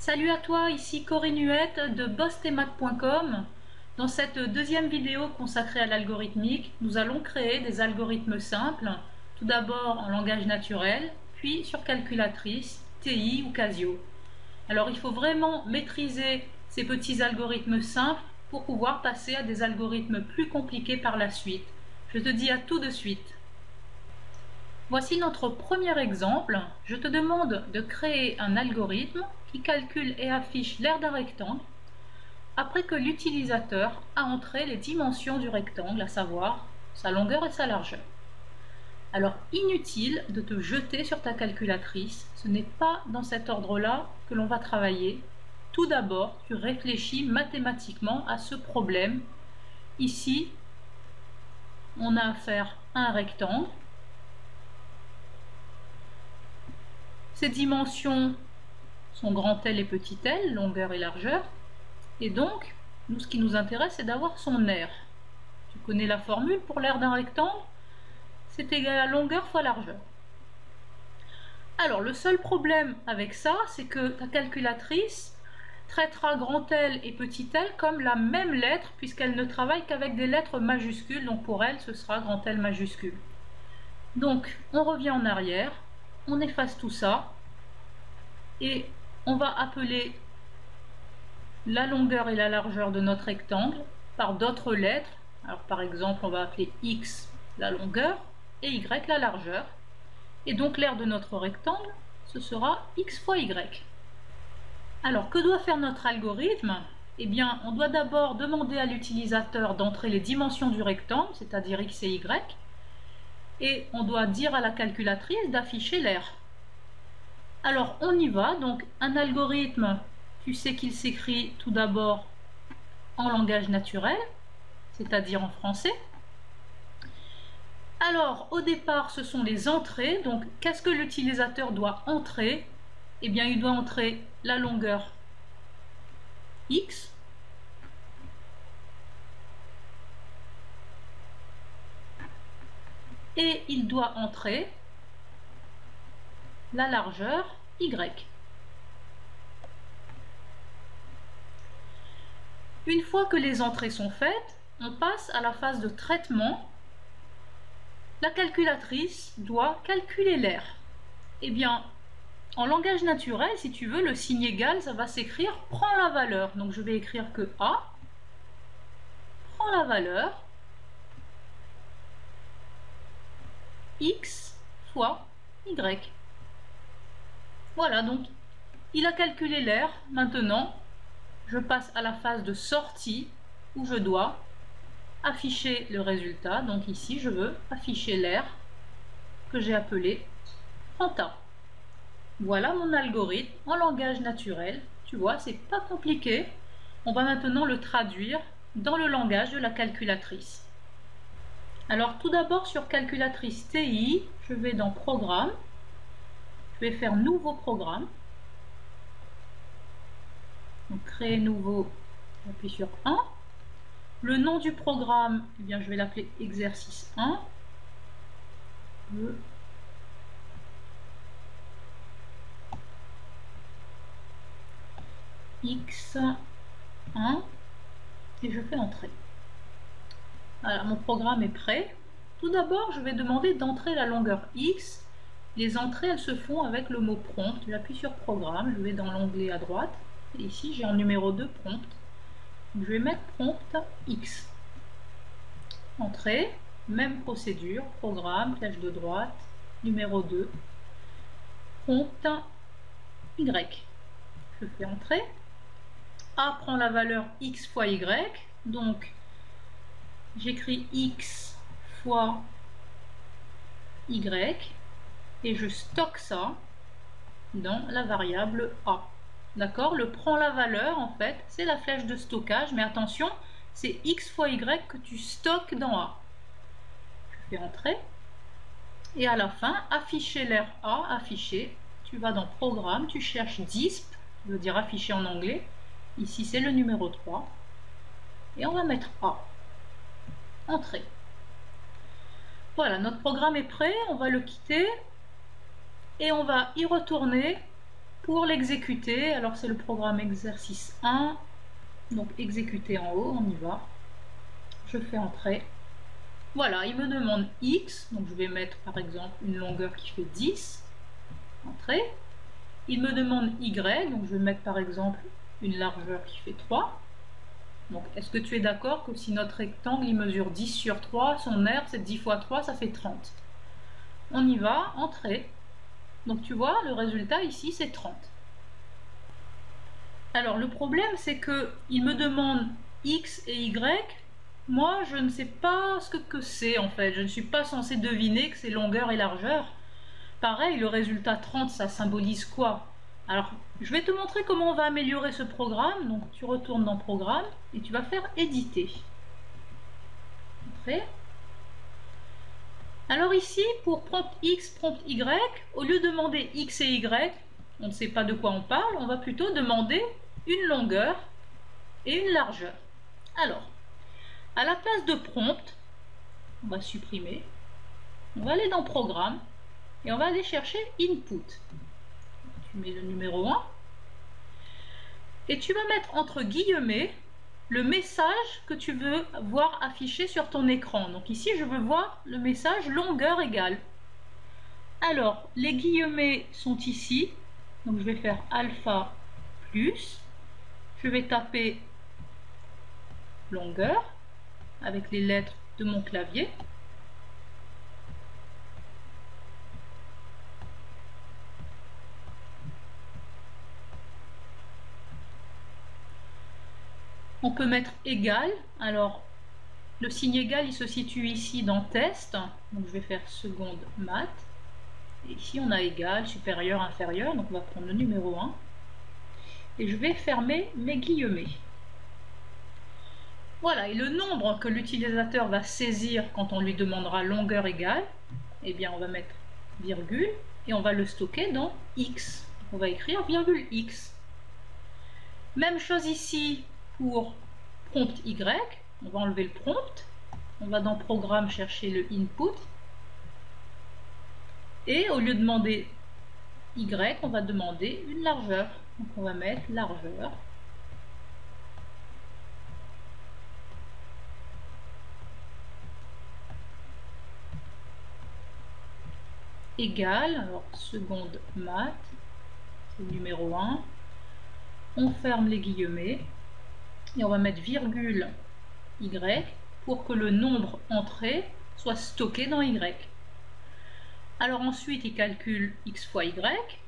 Salut à toi, ici Corinne Huette de bossthemath.com. Dans cette deuxième vidéo consacrée à l'algorithmique, nous allons créer des algorithmes simples, tout d'abord en langage naturel, puis sur calculatrice, TI ou Casio. Alors il faut vraiment maîtriser ces petits algorithmes simples pour pouvoir passer à des algorithmes plus compliqués par la suite. Je te dis à tout de suite. Voici notre premier exemple. Je te demande de créer un algorithme qui calcule et affiche l'aire d'un rectangle après que l'utilisateur a entré les dimensions du rectangle, à savoir sa longueur et sa largeur. Alors inutile de te jeter sur ta calculatrice, ce n'est pas dans cet ordre-là que l'on va travailler. Tout d'abord, tu réfléchis mathématiquement à ce problème. Ici, on a affaire à un rectangle. Ces dimensions sont grand L et petit l, longueur et largeur. Et donc, ce qui nous intéresse, c'est d'avoir son aire. Tu connais la formule pour l'aire d'un rectangle? C'est égal à longueur fois largeur. Alors, le seul problème avec ça, c'est que ta calculatrice traitera grand L et petit l comme la même lettre, puisqu'elle ne travaille qu'avec des lettres majuscules. Donc pour elle, ce sera grand L majuscule. Donc, on revient en arrière. On efface tout ça et on va appeler la longueur et la largeur de notre rectangle par d'autres lettres. Alors par exemple, on va appeler X la longueur et Y la largeur. Et donc l'aire de notre rectangle, ce sera X fois Y. Alors que doit faire notre algorithme? Eh bien, on doit d'abord demander à l'utilisateur d'entrer les dimensions du rectangle, c'est-à-dire X et Y. Et on doit dire à la calculatrice d'afficher l'aire. Alors on y va, donc un algorithme, tu sais qu'il s'écrit tout d'abord en langage naturel, c'est-à-dire en français. Alors au départ ce sont les entrées, donc qu'est-ce que l'utilisateur doit entrer? Eh bien il doit entrer la longueur X, et il doit entrer la largeur Y. Une fois que les entrées sont faites, on passe à la phase de traitement. La calculatrice doit calculer l'aire. Eh bien, en langage naturel, si tu veux, le signe égal, ça va s'écrire « prends la valeur ». Donc je vais écrire que A prend la valeur X fois Y. Voilà, donc il a calculé l'aire. Maintenant, je passe à la phase de sortie où je dois afficher le résultat. Donc ici, je veux afficher l'aire que j'ai appelée Fanta. Voilà mon algorithme en langage naturel. Tu vois, c'est pas compliqué. On va maintenant le traduire dans le langage de la calculatrice. Alors tout d'abord sur calculatrice TI, je vais dans Programme. Je vais faire Nouveau programme. Donc créer nouveau, j'appuie sur 1. Le nom du programme, eh bien, je vais l'appeler exercice 1. X1 et je fais entrer. Voilà, mon programme est prêt. Tout d'abord, je vais demander d'entrer la longueur X. Les entrées, elles se font avec le mot prompt. J'appuie sur programme, je vais dans l'onglet à droite. Et ici, j'ai en numéro 2 prompt. Je vais mettre prompt X. Entrée, même procédure, programme, flèche de droite, numéro 2, prompt Y. Je fais entrer. A prend la valeur X fois Y. Donc, j'écris X fois Y. Et je stocke ça dans la variable A. D'accord? Le prend la valeur, en fait, c'est la flèche de stockage, mais attention, c'est X fois Y que tu stockes dans A. Je fais entrer. Et à la fin, afficher l'aire A, afficher. Tu vas dans Programme, tu cherches DISP, ça veut dire afficher en anglais. Ici, c'est le numéro 3. Et on va mettre A. Entrée. Voilà, notre programme est prêt, on va le quitter. Et on va y retourner pour l'exécuter, alors c'est le programme exercice 1, donc exécuter en haut, on y va. Je fais entrer. Voilà, il me demande X, donc je vais mettre par exemple une longueur qui fait 10, entrée. Il me demande Y, donc je vais mettre par exemple une largeur qui fait 3. Donc est-ce que tu es d'accord que si notre rectangle il mesure 10 sur 3, son aire c'est 10 fois 3, ça fait 30. On y va, entrée. Donc tu vois, le résultat ici c'est 30. Alors le problème c'est que il me demande X et Y. Moi, je ne sais pas ce que c'est en fait. Je ne suis pas censée deviner que c'est longueur et largeur. Pareil, le résultat 30, ça symbolise quoi? Alors, je vais te montrer comment on va améliorer ce programme. Donc, tu retournes dans Programme et tu vas faire Éditer. Entrée. Alors ici, pour prompt X, prompt Y, au lieu de demander X et Y, on ne sait pas de quoi on parle, on va plutôt demander une longueur et une largeur. Alors, à la place de prompt, on va supprimer, on va aller dans Programme et on va aller chercher Input. Tu mets le numéro 1 et tu vas mettre entre guillemets le message que tu veux voir affiché sur ton écran. Donc ici, je veux voir le message longueur égale. Alors, les guillemets sont ici. Donc je vais faire alpha plus. Je vais taper longueur avec les lettres de mon clavier. On peut mettre égal. Alors, le signe égal, il se situe ici dans test. Donc, je vais faire seconde maths. Et ici, on a égal, supérieur, inférieur. Donc, on va prendre le numéro 1. Et je vais fermer mes guillemets. Voilà. Et le nombre que l'utilisateur va saisir quand on lui demandera longueur égale, eh bien, on va mettre virgule et on va le stocker dans X. On va écrire virgule X. Même chose ici. Pour prompt Y, on va enlever le prompt, on va dans Programme chercher le input, et au lieu de demander Y, on va demander une largeur. Donc on va mettre largeur. Égale, alors seconde maths, c'est le numéro 1, on ferme les guillemets, et on va mettre virgule Y pour que le nombre entré soit stocké dans Y. Alors ensuite, il calcule X fois Y.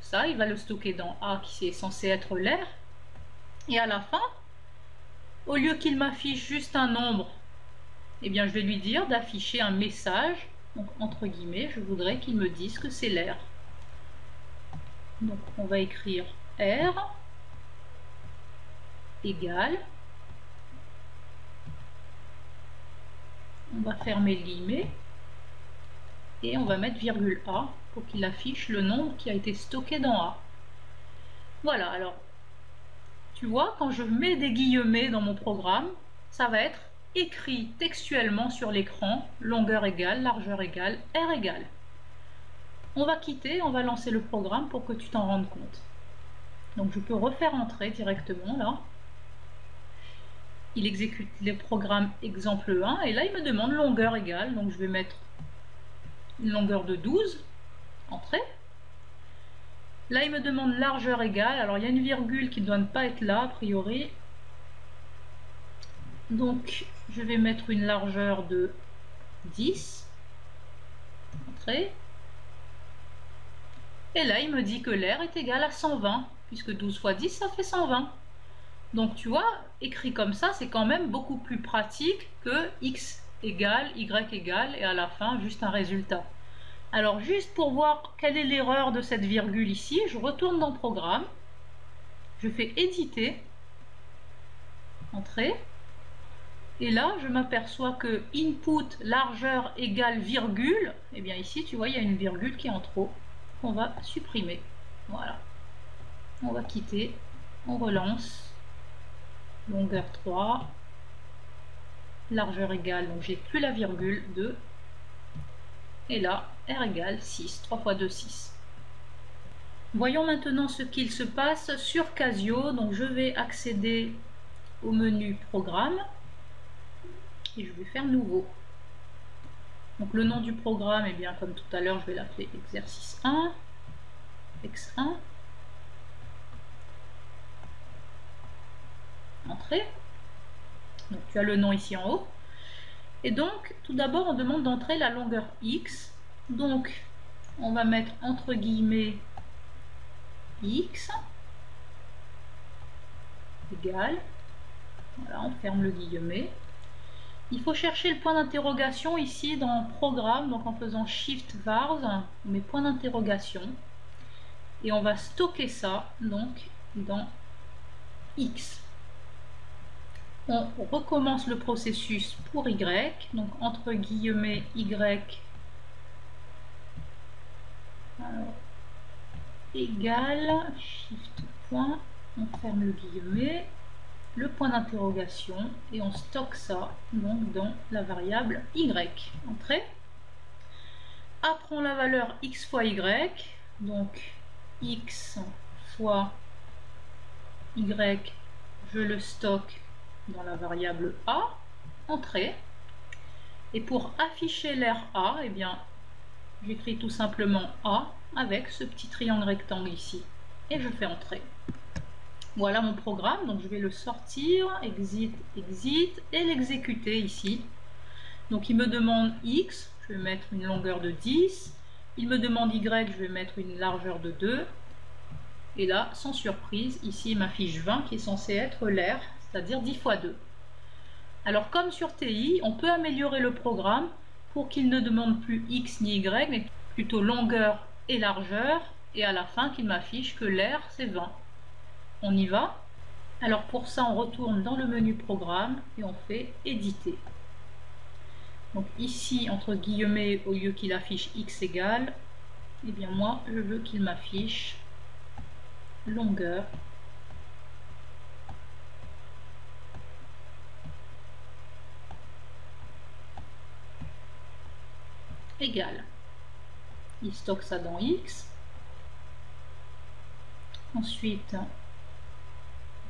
Ça, il va le stocker dans A qui est censé être l'air. Et à la fin, au lieu qu'il m'affiche juste un nombre, eh bien je vais lui dire d'afficher un message. Donc entre guillemets, je voudrais qu'il me dise que c'est l'air. Donc on va écrire R égale. On va fermer le guillemet et on va mettre virgule A pour qu'il affiche le nombre qui a été stocké dans A. Voilà, alors tu vois, quand je mets des guillemets dans mon programme, ça va être écrit textuellement sur l'écran, longueur égale, largeur égale, R égale. On va quitter, on va lancer le programme pour que tu t'en rendes compte. Donc je peux refaire entrer directement là. Il exécute le programme exemple 1 et là il me demande longueur égale, donc je vais mettre une longueur de 12, entrée. Là il me demande largeur égale, alors il y a une virgule qui ne doit pas être là a priori, donc je vais mettre une largeur de 10, entrée. Et là il me dit que l'air est égal à 120, puisque 12 fois 10 ça fait 120. Donc tu vois, écrit comme ça, c'est quand même beaucoup plus pratique que X égale, Y égale, et à la fin, juste un résultat. Alors, juste pour voir quelle est l'erreur de cette virgule ici, je retourne dans Programme, je fais Éditer, Entrée, et là, je m'aperçois que Input largeur égale virgule, et bien ici, tu vois, il y a une virgule qui est en trop, qu'on va supprimer. Voilà. On va quitter, on relance. Longueur 3, largeur égale, donc j'ai plus la virgule, 2, et là, R égale 6, 3 fois 2, 6. Voyons maintenant ce qu'il se passe sur Casio. Donc je vais accéder au menu Programme et je vais faire Nouveau. Donc le nom du programme, eh bien comme tout à l'heure, je vais l'appeler exercice 1, X1. Entrée. Donc tu as le nom ici en haut. Et donc tout d'abord on demande d'entrer la longueur X. Donc on va mettre entre guillemets X égale, voilà, on ferme le guillemet. Il faut chercher le point d'interrogation ici dans Programme, donc en faisant Shift vars, on met point d'interrogation et on va stocker ça donc dans X. On recommence le processus pour Y, donc entre guillemets Y alors, égale, Shift point, on ferme le guillemet, le point d'interrogation et on stocke ça donc dans la variable Y. Entrée. A prend la valeur X fois Y, donc X fois Y, je le stocke dans la variable A, entrée. Et pour afficher l'air A, eh bien, j'écris tout simplement A avec ce petit triangle rectangle ici. Et je fais entrer. Voilà mon programme, donc je vais le sortir, exit, exit, et l'exécuter ici. Donc il me demande X, je vais mettre une longueur de 10. Il me demande Y, je vais mettre une largeur de 2. Et là, sans surprise, ici il m'affiche 20 qui est censé être l'air, c'est-à-dire 10 fois 2. Alors comme sur TI, on peut améliorer le programme pour qu'il ne demande plus X ni Y, mais plutôt longueur et largeur, et à la fin qu'il m'affiche que l'air c'est 20. On y va. Alors pour ça, on retourne dans le menu Programme et on fait Éditer. Donc ici, entre guillemets, au lieu qu'il affiche X égale, eh bien moi, je veux qu'il m'affiche longueur égale. Il stocke ça dans X. Ensuite,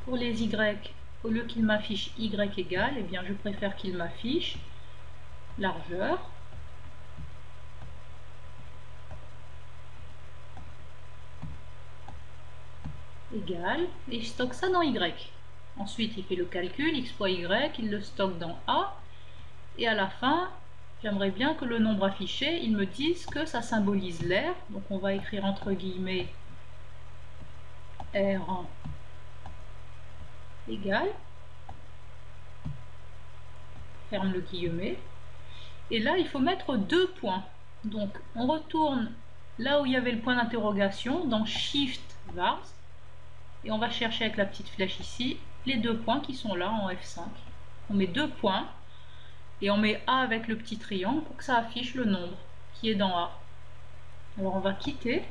pour les Y, au lieu qu'il m'affiche Y égale, eh bien je préfère qu'il m'affiche largeur égale, et je stocke ça dans Y. Ensuite, il fait le calcul, X fois Y, il le stocke dans A, et à la fin, j'aimerais bien que le nombre affiché, il me dise que ça symbolise l'air. Donc on va écrire entre guillemets R égale, ferme le guillemet, et là il faut mettre 2 points. Donc on retourne là où il y avait le point d'interrogation, dans Shift vars, et on va chercher avec la petite flèche ici les 2 points qui sont là en F5. On met 2 points et on met A avec le petit triangle pour que ça affiche le nombre qui est dans A. Alors on va quitter,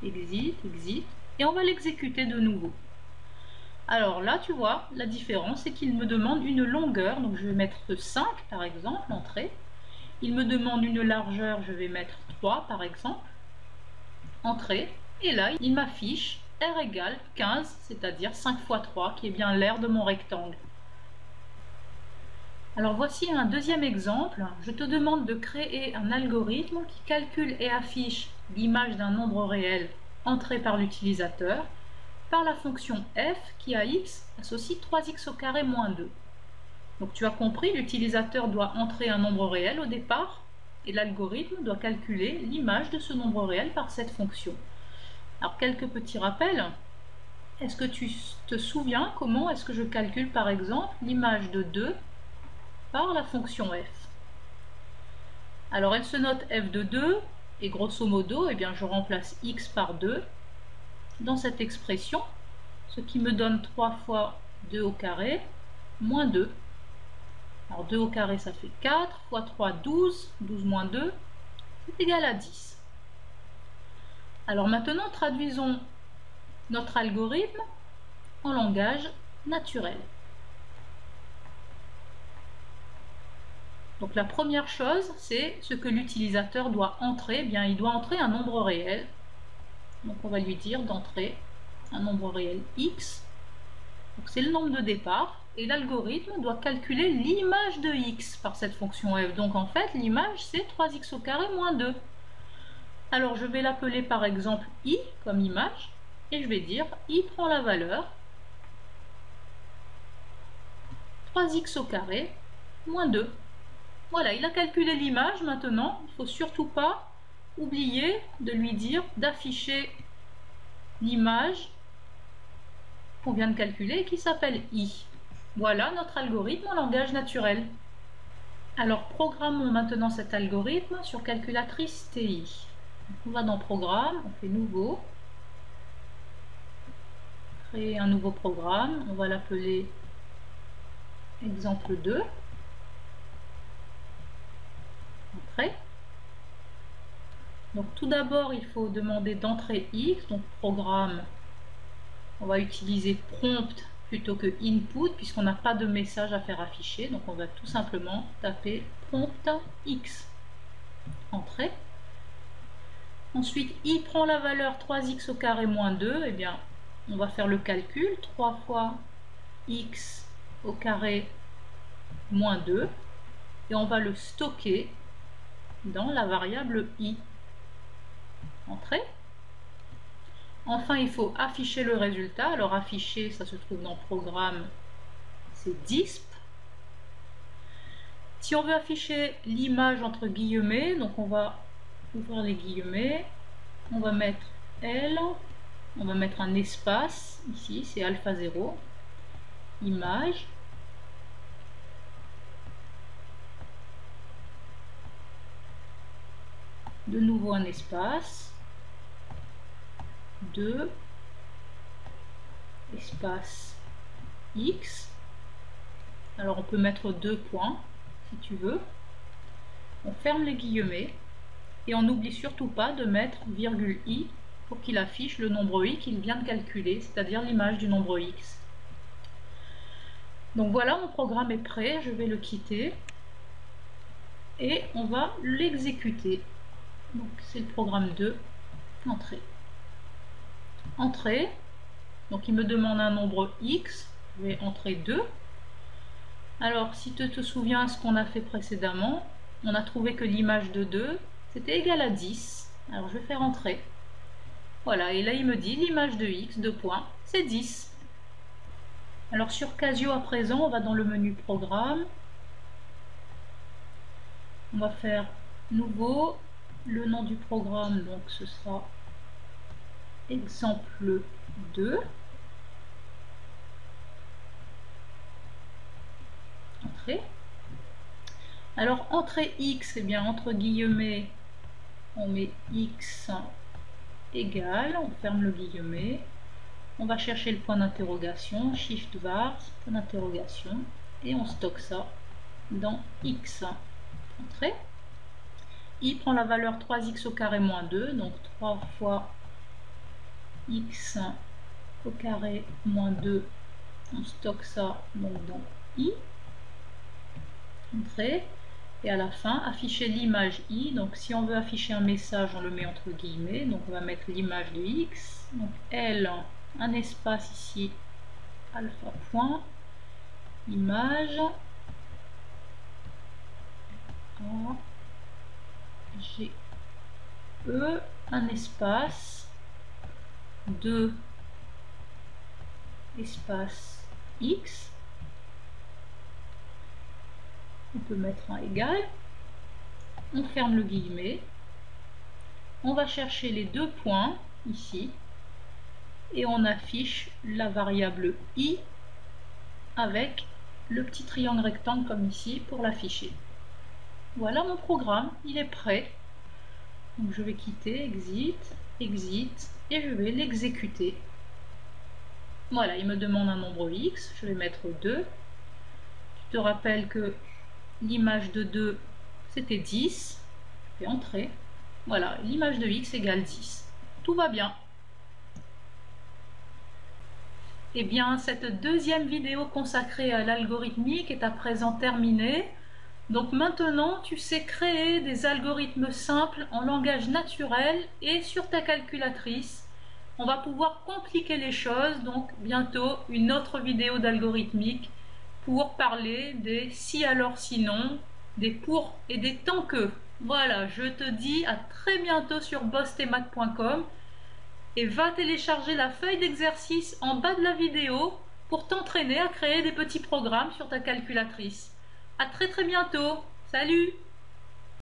exit, exit, et on va l'exécuter de nouveau. Alors là, tu vois, la différence, c'est qu'il me demande une longueur, donc je vais mettre 5 par exemple, entrée. Il me demande une largeur, je vais mettre 3 par exemple, entrée. Et là, il m'affiche R égale 15, c'est-à-dire 5 fois 3, qui est bien l'aire de mon rectangle. Alors voici un deuxième exemple. Je te demande de créer un algorithme qui calcule et affiche l'image d'un nombre réel entré par l'utilisateur par la fonction f qui à x associe 3x au carré moins 2. Donc tu as compris, l'utilisateur doit entrer un nombre réel au départ et l'algorithme doit calculer l'image de ce nombre réel par cette fonction. Alors quelques petits rappels. Est-ce que tu te souviens comment est-ce que je calcule par exemple l'image de 2 par la fonction f? Alors elle se note f de 2 et grosso modo, eh bien, je remplace x par 2 dans cette expression, ce qui me donne 3 fois 2 au carré moins 2. Alors 2 au carré ça fait 4, fois 3 12, 12 moins 2, c'est égal à 10. Alors maintenant traduisons notre algorithme en langage naturel. Donc la première chose, c'est ce que l'utilisateur doit entrer. Eh bien, il doit entrer un nombre réel. Donc on va lui dire d'entrer un nombre réel x. Donc c'est le nombre de départ. Et l'algorithme doit calculer l'image de x par cette fonction f. Donc en fait, l'image, c'est 3x au carré moins 2. Alors je vais l'appeler par exemple i comme image. Et je vais dire i prend la valeur 3x au carré moins 2. Voilà, il a calculé l'image. Maintenant, il ne faut surtout pas oublier de lui dire d'afficher l'image qu'on vient de calculer qui s'appelle i. Voilà notre algorithme en langage naturel. Alors programmons maintenant cet algorithme sur calculatrice TI. Donc, on va dans Programme, on fait Nouveau, créer un nouveau programme, on va l'appeler Exemple 2. Entrée. Donc tout d'abord il faut demander d'entrer x, donc programme, on va utiliser prompt plutôt que input puisqu'on n'a pas de message à faire afficher, donc on va tout simplement taper prompt x. Entrée. Ensuite i prend la valeur 3x au carré moins 2, et bien on va faire le calcul, 3 fois x au carré moins 2, et on va le stocker dans la variable i. Entrée. Enfin, il faut afficher le résultat. Alors afficher, ça se trouve dans Programme, c'est disp. Si on veut afficher l'image entre guillemets, donc on va ouvrir les guillemets, on va mettre L, on va mettre un espace, ici c'est alpha 0, image, de nouveau un espace, 2 espace x. Alors on peut mettre 2 points si tu veux. On ferme les guillemets et on n'oublie surtout pas de mettre virgule i pour qu'il affiche le nombre i qu'il vient de calculer, c'est-à-dire l'image du nombre x. Donc voilà, mon programme est prêt, je vais le quitter et on va l'exécuter. Donc c'est le programme 2, entrée. Entrée, donc il me demande un nombre x, je vais entrer 2. Alors si tu te souviens ce qu'on a fait précédemment, on a trouvé que l'image de 2 c'était égal à 10, alors je vais faire entrer. Voilà, et là il me dit l'image de x, 2 points, c'est 10. Alors sur Casio à présent, on va dans le menu Programme, on va faire Nouveau, le nom du programme, donc ce sera Exemple 2. Entrée. Alors entrée x, eh bien entre guillemets, on met x égale, on ferme le guillemet, on va chercher le point d'interrogation, shift var, point d'interrogation, et on stocke ça dans x. Entrée. I prend la valeur 3x au carré moins 2, donc 3 fois x au carré moins 2, on stocke ça donc dans i. Entrée. Et à la fin, afficher l'image i. Donc si on veut afficher un message, on le met entre guillemets. Donc on va mettre l'image de x. Donc L, un espace ici, alpha point, image, A, G, E, un espace, 2 espace x. On peut mettre un égal, on ferme le guillemet, on va chercher les 2 points ici et on affiche la variable i avec le petit triangle rectangle comme ici pour l'afficher. Voilà mon programme, il est prêt. Donc je vais quitter, exit, exit et je vais l'exécuter. Voilà, il me demande un nombre x, je vais mettre 2. Tu te rappelles que l'image de 2 c'était 10, je fais entrer, voilà, l'image de x égale 10, tout va bien. Et bien cette deuxième vidéo consacrée à l'algorithmique est à présent terminée. Donc maintenant tu sais créer des algorithmes simples en langage naturel et sur ta calculatrice. on va pouvoir compliquer les choses. Donc bientôt une autre vidéo d'algorithmique pour parler des si alors sinon, des pour et des tant que. Voilà, je te dis à très bientôt sur bossemaths.com et va télécharger la feuille d'exercice en bas de la vidéo pour t'entraîner à créer des petits programmes sur ta calculatrice. À très bientôt. Salut!